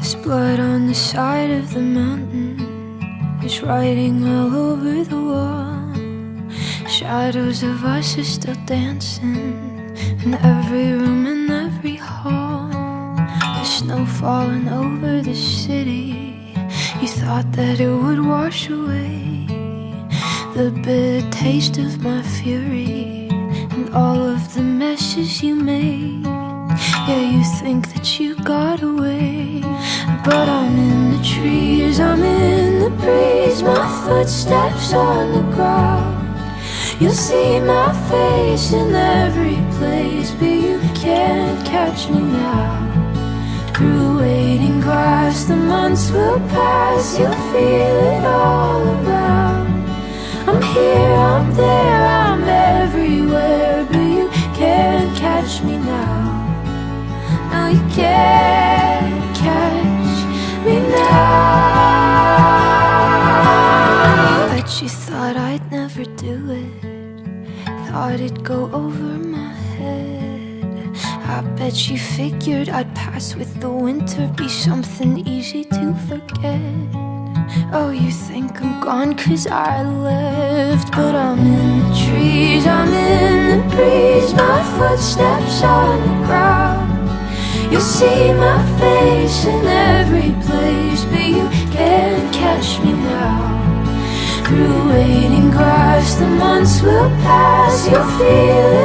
There's blood on the side of the mountain. There's writing all over the wall. Shadows of us are still dancing in every room and every hall. The snow falling over the city. You thought that it would wash away the bitter taste of my fury and all of the messes you made. Yeah, you think that you got away, but I'm in the trees, I'm in the breeze. My footsteps on the ground. You'll see my face in every place, but you can't catch me now. Through waiting grass, the months will pass. You'll feel it all around. I'm here, I'm there, I'm everywhere, but you can't catch me now. No, you can't catch me now. Bet you thought I'd never do it, thought it'd go over my head. I bet you figured I'd pass with the winter, be something easy to forget. Oh, you think I'm gone 'cause I left, but I'm in the trees, I'm in the breeze. My footsteps on the ground. You'll see my face in every place, but you can't catch me now. Through waiting grass, the months will pass. You'll feel it